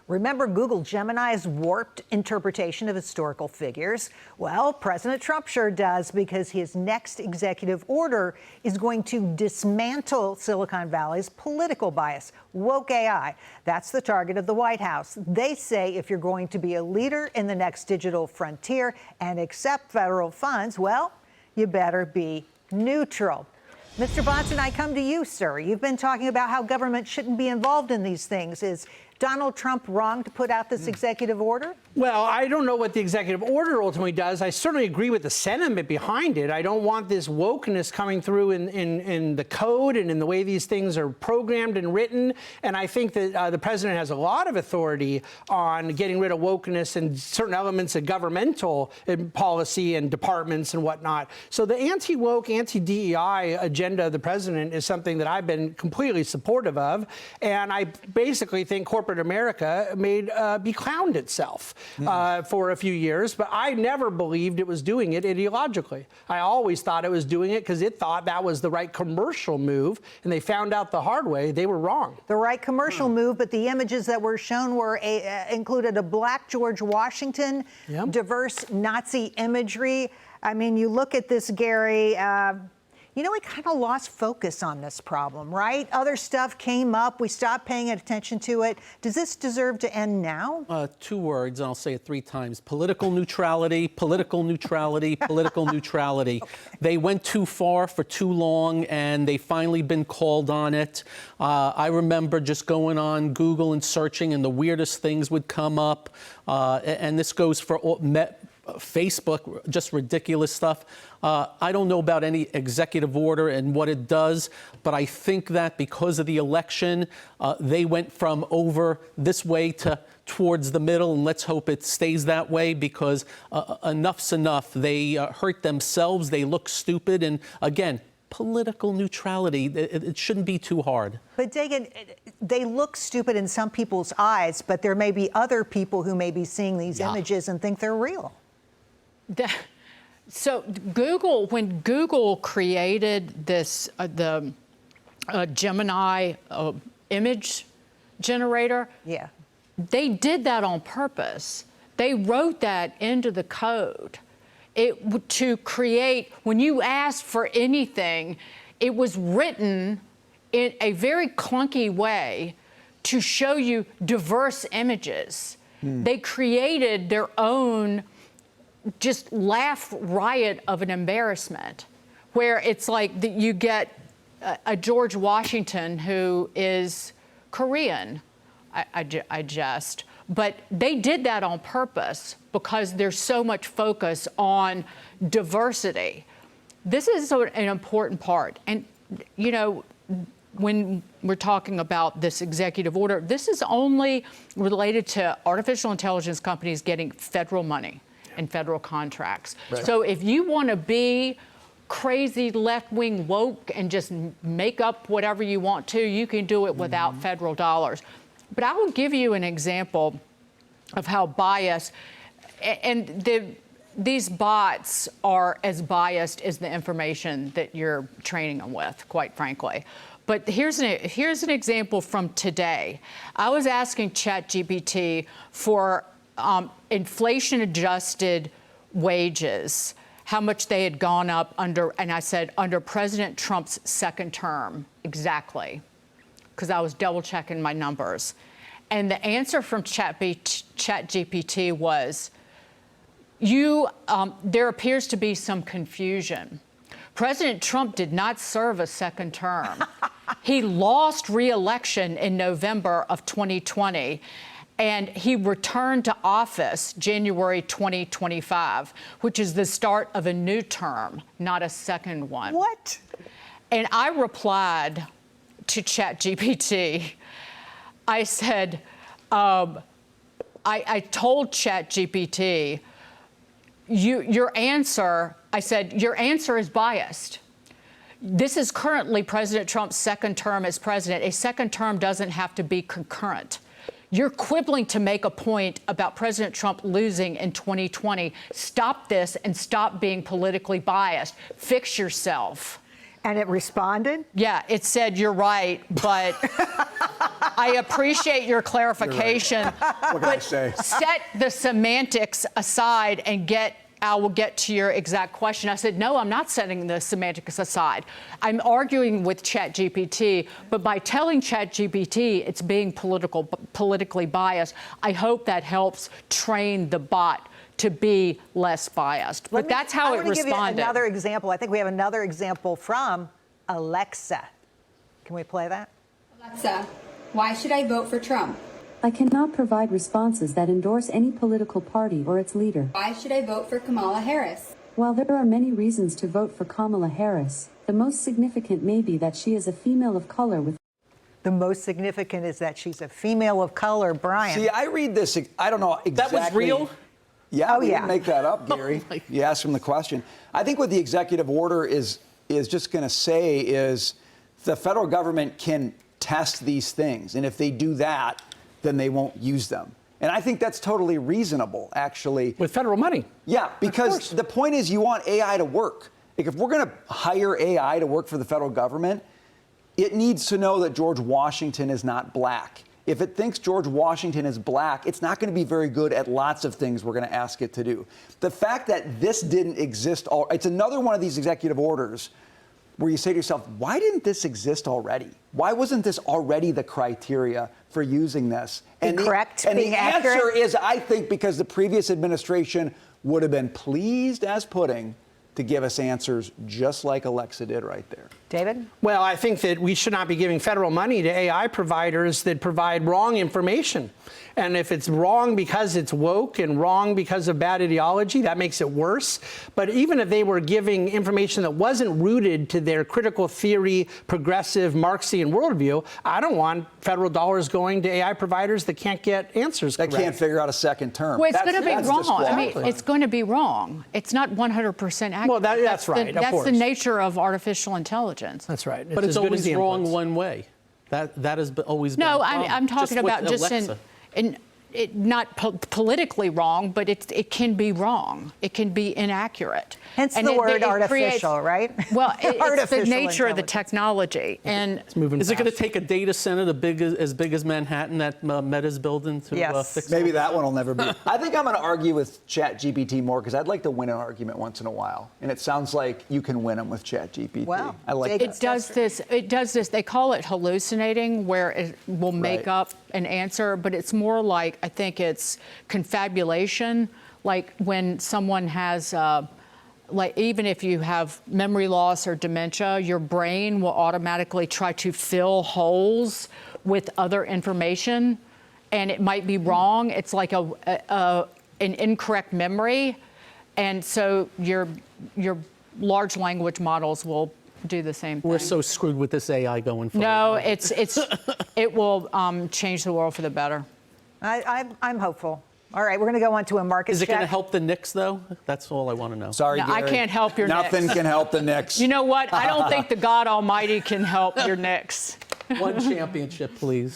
Remember Google Gemini's warped interpretation of historical figures? Well, President Trump sure does, because his next executive order is going to dismantle Silicon Valley's political bias, woke AI. That's the target of the White House. They say if you're going to be a leader in the next digital frontier and accept federal funds, well, you better be neutral. Mr. Bonson, I come to you, sir. You've been talking about how government shouldn't be involved in these things. Is Donald Trump wrong to put out this executive order? Well, I don't know what the executive order ultimately does. I certainly agree with the sentiment behind it. I don't want this wokeness coming through in the code and in the way these things are programmed and written. And I think that the president has a lot of authority on getting rid of wokeness and certain elements of governmental policy and departments and whatnot. So the anti-woke, anti-DEI agenda of the president is something that I've been completely supportive of. And I basically think corporate America may be clowned itself for a few years, but I never believed it was doing it ideologically. I always thought it was doing it because it thought that was the right commercial move, and they found out the hard way they were wrong. The right commercial move, but the images that were shown were included a black George Washington, diverse Nazi imagery. I mean, you look at this, Gary, you know, we kind of lost focus on this problem, right? Other stuff came up. We stopped paying attention to it. Does this deserve to end now? 2 words, and I'll say it 3 times. Political neutrality, political neutrality, political neutrality. Okay. They went too far for too long, and they've finally been called on it. I remember just going on Google and searching, and the weirdest things would come up. And this goes for Facebook, just ridiculous stuff. I don't know about any executive order and what it does, but I think that because of the election, they went from over this way to towards the middle, and let's hope it stays that way, because enough's enough. They hurt themselves, they look stupid, and again, political neutrality, it shouldn't be too hard. But Dagan, they look stupid in some people's eyes, but there may be other people who may be seeing these images and think they're real. So Google, when Google created this, the Gemini image generator, they did that on purpose. They wrote that into the code. To create, when you asked for anything, it was written in a very clunky way to show you diverse images. They created their own just laugh riot of an embarrassment, where it's like you get a George Washington who is Korean, I jest, but they did that on purpose because there's so much focus on diversity. This is an important part. And, you know, when we're talking about this executive order, this is only related to artificial intelligence companies getting federal money and federal contracts. Right. So if you want to be crazy left-wing woke and just make up whatever you want to, you can do it without federal dollars. But I will give you an example of how biased, and these bots are as biased as the information that you're training them with, quite frankly. But here's an example from today. I was asking ChatGPT for inflation-adjusted wages, how much they had gone up under, and I said, under President Trump's second term, exactly, because I was double-checking my numbers. And the answer from ChatGPT was, there appears to be some confusion. President Trump did not serve a second term. He lost re-election in November of 2020. And he returned to office January 2025, which is the start of a new term, not a second one. What? And I replied to ChatGPT. I said, I told ChatGPT, your answer, I said, your answer is biased. This is currently President Trump's second term as president. A second term doesn't have to be concurrent. You're quibbling to make a point about President Trump losing in 2020. Stop this and stop being politically biased. Fix yourself. And it responded? Yeah, it said, "You're right, but I appreciate your clarification." What can I say? Set the semantics aside and I will get to your exact question. I said, no, I'm not setting the semantics aside. I'm arguing with ChatGPT, but by telling ChatGPT it's being politically biased, I hope that helps train the bot to be less biased. But that's how it responded. I want to give you another example. I think we have another example from Alexa. Can we play that? Alexa, why should I vote for Trump? I cannot provide responses that endorse any political party or its leader. Why should I vote for Kamala Harris? While there are many reasons to vote for Kamala Harris, the most significant may be that she is a female of color with... The most significant is that she's a female of color, Brian. See, I read this, I don't know exactly. That was real? Yeah, Oh, we yeah. didn't make that up, Gary. You asked him the question. I think what the executive order is just going to say is the federal government can test these things, and if they do that, then they won't use them. And I think that's totally reasonable, actually. With federal money. Yeah, because the point is you want AI to work. Like if we're going to hire AI to work for the federal government, it needs to know that George Washington is not black. If it thinks George Washington is black, it's not going to be very good at lots of things we're going to ask it to do. The fact that this didn't exist, it's another one of these executive orders where you say to yourself, why didn't this exist already? Why wasn't this already the criteria for using this? And the answer is, I think, because the previous administration would have been pleased as pudding to give us answers just like Alexa did right there. David? Well, I think that we should not be giving federal money to AI providers that provide wrong information. And if it's wrong because it's woke and wrong because of bad ideology, that makes it worse. But even if they were giving information that wasn't rooted to their critical theory, progressive Marxian worldview, I don't want federal dollars going to AI providers that can't get answers correct. That can't figure out a second term. Well, it's going to be wrong. I mean, disqualifying. it's going to be wrong. It's not 100% accurate. Well, that's right, of That's course. the nature of artificial intelligence. That's right. But it's as good as always the wrong inputs. one way. That has always been No, the problem. I'm talking about with just Alexa. not politically wrong, but it can be wrong. It can be inaccurate. Hence And the word it artificial, right? Well, it's the Artificial nature of the intelligence. technology. And It's moving Is it going to fast. take a data center as big as Manhattan that Meta's building to Yes. fix Maybe all that one will never be. I think I'm going to argue with ChatGPT more because I'd like to win an argument once in a while. And it sounds like you can win them with ChatGPT. Wow. I like Jake, that. it does this. They call it hallucinating, where it will make Right. up an answer, but it's more like, I think it's confabulation, like when someone has, like even if you have memory loss or dementia, your brain will automatically try to fill holes with other information, and it might be wrong. It's like an incorrect memory, and so your large language models will do the same thing. We're so screwed with this AI going forward. No, it will change the world for the better. I'm hopeful. All right, we're going to go on to a market Is it check. going to help the Knicks, though? That's all I want to know. Sorry, No, I Gary. can't help your Nothing Knicks. can help the Knicks. You know what? I don't think the God Almighty can help your Knicks. One championship, please.